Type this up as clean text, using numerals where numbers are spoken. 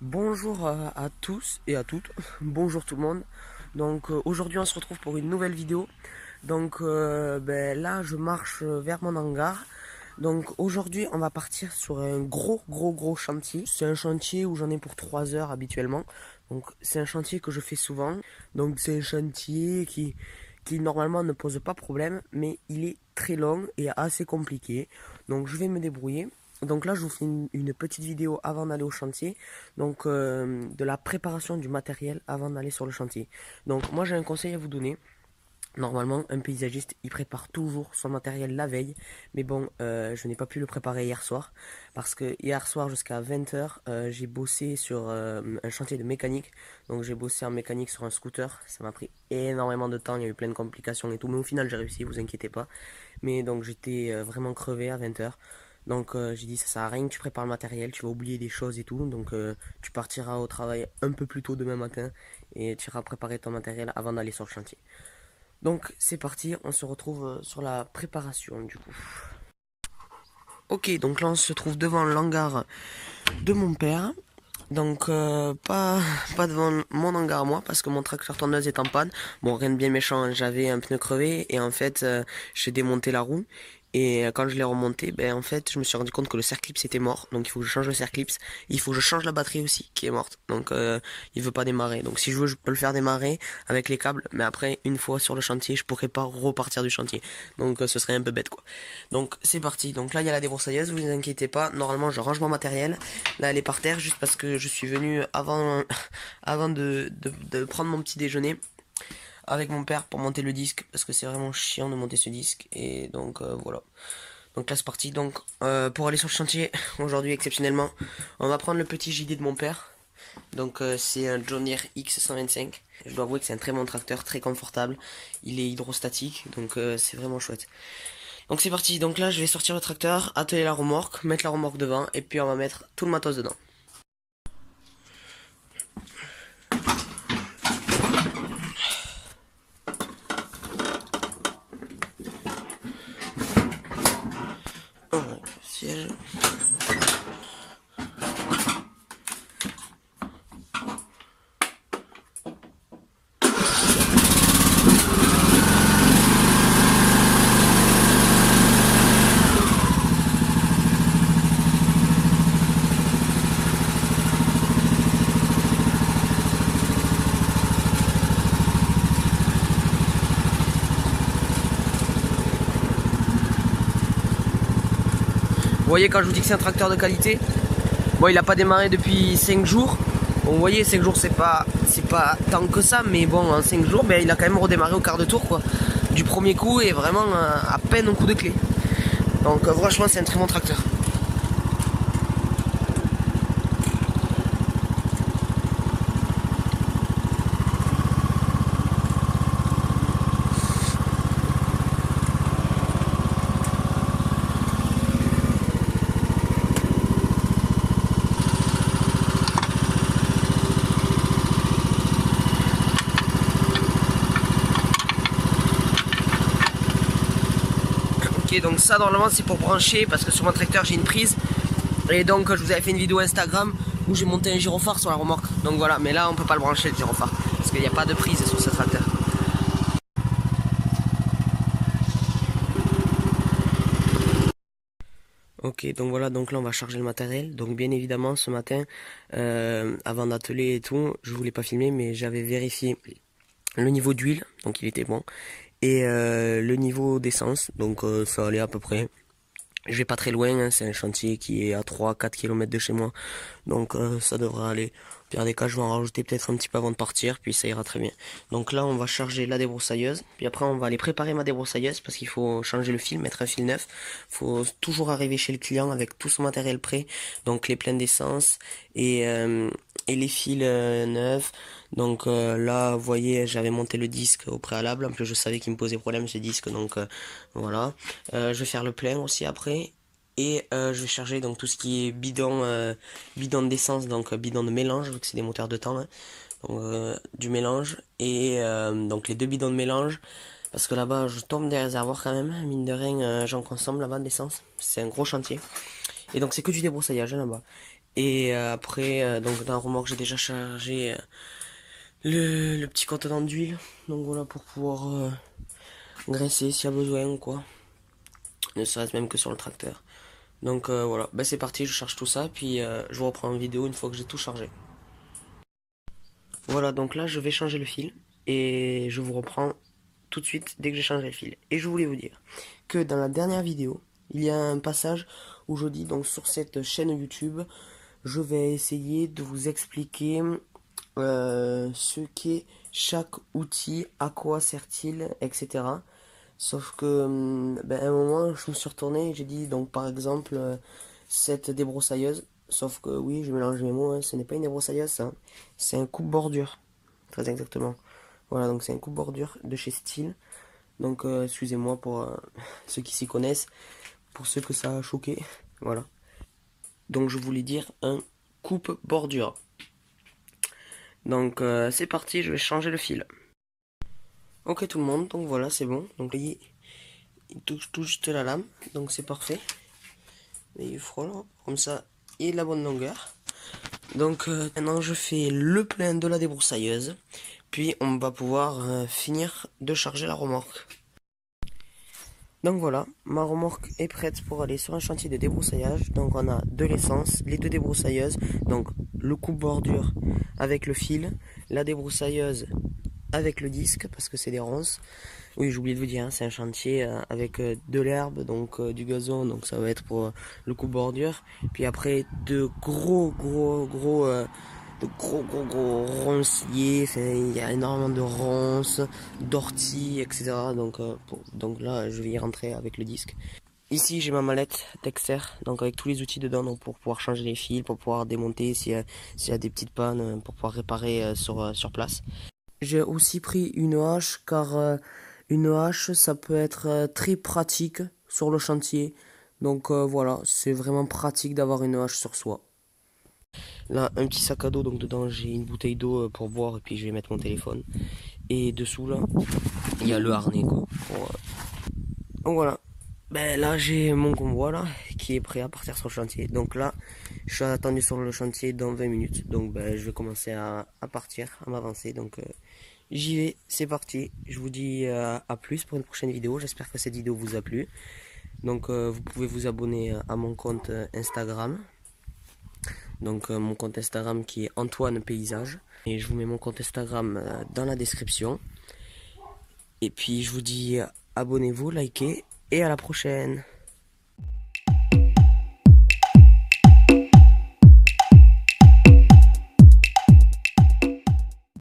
Bonjour à tous et à toutes, bonjour tout le monde. Donc aujourd'hui on se retrouve pour une nouvelle vidéo. Donc là je marche vers mon hangar. Donc aujourd'hui on va partir sur un gros chantier. C'est un chantier où j'en ai pour 3 heures habituellement. Donc c'est un chantier que je fais souvent. Donc c'est un chantier qui normalement ne pose pas problème, mais il est très long et assez compliqué. Donc je vais me débrouiller. Donc là je vous fais une petite vidéo avant d'aller au chantier. Donc de la préparation du matériel avant d'aller sur le chantier. Donc moi j'ai un conseil à vous donner. Normalement, un paysagiste, il prépare toujours son matériel la veille. Mais bon, je n'ai pas pu le préparer hier soir. Parce que hier soir jusqu'à 20h, j'ai bossé sur un chantier de mécanique. Donc j'ai bossé en mécanique sur un scooter. Ça m'a pris énormément de temps. Il y a eu plein de complications et tout. Mais au final, j'ai réussi, vous inquiétez pas. Mais donc j'étais vraiment crevé à 20h. Donc j'ai dit ça sert à rien que tu prépares le matériel, tu vas oublier des choses et tout. Donc tu partiras au travail un peu plus tôt demain matin et tu iras préparer ton matériel avant d'aller sur le chantier. Donc c'est parti, on se retrouve sur la préparation du coup. Ok, donc là on se trouve devant l'hangar de mon père. Donc pas devant mon hangar à moi parce que mon tracteur tondeuse est en panne. Bon, rien de bien méchant, hein, j'avais un pneu crevé et en fait j'ai démonté la roue. Et quand je l'ai remonté, ben en fait je me suis rendu compte que le circlips était mort. Donc il faut que je change le circlips. Il faut que je change la batterie aussi qui est morte. Donc il veut pas démarrer. Donc si je veux je peux le faire démarrer avec les câbles. Mais après une fois sur le chantier je pourrais pas repartir du chantier. Donc ce serait un peu bête quoi. Donc c'est parti. Donc là il y a la débroussailleuse, vous inquiétez pas. Normalement je range mon matériel. Là elle est par terre juste parce que je suis venu avant, avant de prendre mon petit déjeuner avec mon père pour monter le disque parce que c'est vraiment chiant de monter ce disque et donc voilà. Donc là c'est parti. Donc pour aller sur le chantier aujourd'hui exceptionnellement, on va prendre le petit JD de mon père. Donc c'est un John Deere X125. Je dois avouer que c'est un très bon tracteur, très confortable. Il est hydrostatique, donc c'est vraiment chouette. Donc c'est parti. Donc là je vais sortir le tracteur, atteler la remorque, mettre la remorque devant et puis on va mettre tout le matos dedans. Oh, siège. Vous voyez quand je vous dis que c'est un tracteur de qualité. Bon, il a pas démarré depuis 5 jours. Bon, vous voyez 5 jours c'est pas tant que ça, mais bon en 5 jours ben, il a quand même redémarré au quart de tour quoi. Du premier coup et vraiment à peine au coup de clé. Donc franchement c'est un très bon tracteur. Ok, donc ça normalement c'est pour brancher parce que sur mon tracteur j'ai une prise. Et donc je vous avais fait une vidéo Instagram où j'ai monté un gyrophare sur la remorque. Donc voilà, mais là on peut pas le brancher le gyrophare parce qu'il n'y a pas de prise sur ce tracteur. Ok, donc voilà, donc là on va charger le matériel. Donc bien évidemment ce matin, avant d'atteler et tout, je voulais pas filmer mais j'avais vérifié le niveau d'huile, donc il était bon, et le niveau d'essence, donc ça allait à peu près. Je vais pas très loin, hein, c'est un chantier qui est à 3-4 km de chez moi, donc ça devrait aller. Au pire des cas, je vais en rajouter peut-être un petit peu avant de partir, puis ça ira très bien. Donc là, on va charger la débroussailleuse, puis après on va aller préparer ma débroussailleuse parce qu'il faut changer le fil, mettre un fil neuf. Faut toujours arriver chez le client avec tout son matériel prêt, donc les pleines d'essence et les fils neufs. Donc là, vous voyez, j'avais monté le disque au préalable. En plus, je savais qu'il me posait problème ce disque, donc voilà. Je vais faire le plein aussi après. Et je vais charger donc tout ce qui est bidon, bidon d'essence, donc bidon de mélange, vu que c'est des moteurs de temps, hein. Donc du mélange. Et donc les deux bidons de mélange. Parce que là-bas, je tombe des réservoirs quand même. Mine de rien, j'en consomme là-bas de l'essence. C'est un gros chantier. Et donc c'est que du débroussaillage hein, là-bas. Et après, donc dans la remorque, j'ai déjà chargé le petit contenant d'huile. Donc voilà, pour pouvoir graisser s'il y a besoin ou quoi. Ne serait-ce même que sur le tracteur. Donc voilà, bah, c'est parti, je charge tout ça, puis je vous reprends en vidéo une fois que j'ai tout chargé. Voilà, donc là je vais changer le fil, et je vous reprends tout de suite dès que j'ai changé le fil. Et je voulais vous dire que dans la dernière vidéo, il y a un passage où je dis, donc sur cette chaîne YouTube, je vais essayer de vous expliquer ce qu'est chaque outil, à quoi sert-il, etc. Sauf que, ben, à un moment, je me suis retourné et j'ai dit, donc par exemple, cette débroussailleuse. Sauf que oui, je mélange mes mots, hein, ce n'est pas une débroussailleuse, ça. C'est un coupe-bordure, très exactement. Voilà, donc c'est un coupe-bordure de chez Style. Donc excusez-moi pour ceux qui s'y connaissent, pour ceux que ça a choqué. Voilà. Donc je voulais dire un coupe-bordure. Donc c'est parti, je vais changer le fil. Ok tout le monde, donc voilà, c'est bon. Donc il touche tout juste la lame, donc c'est parfait. Et il frôle, comme ça, il est de la bonne longueur. Donc maintenant je fais le plein de la débroussailleuse, puis on va pouvoir finir de charger la remorque. Donc voilà, ma remorque est prête pour aller sur un chantier de débroussaillage. Donc on a de l'essence, les deux débroussailleuses, donc le coupe-bordure avec le fil, la débroussailleuse avec le disque parce que c'est des ronces. Oui, j'ai oublié de vous dire, hein, c'est un chantier avec de l'herbe, donc du gazon, donc ça va être pour le coupe-bordure. Puis après de gros ronciers, il y a énormément de ronces, d'orties, etc. Donc là, je vais y rentrer avec le disque. Ici, j'ai ma mallette Dexter, donc avec tous les outils dedans, donc pour pouvoir changer les fils, pour pouvoir démonter s'il y a des petites pannes, pour pouvoir réparer sur place. J'ai aussi pris une hache car une hache ça peut être très pratique sur le chantier. Donc voilà, c'est vraiment pratique d'avoir une hache sur soi. Là, un petit sac à dos, donc dedans j'ai une bouteille d'eau pour boire et puis je vais mettre mon téléphone. Et dessous là, il y a le harnais quoi. Donc voilà. Ben là j'ai mon convoi là qui est prêt à partir sur le chantier. Donc là, je suis attendu sur le chantier dans 20 minutes. Donc ben je vais commencer à partir, à m'avancer. Donc j'y vais, c'est parti. Je vous dis à plus pour une prochaine vidéo. J'espère que cette vidéo vous a plu. Donc vous pouvez vous abonner à mon compte Instagram. Donc mon compte Instagram qui est Antoine Paysage. Et je vous mets mon compte Instagram dans la description. Et puis je vous dis abonnez-vous, likez et à la prochaine.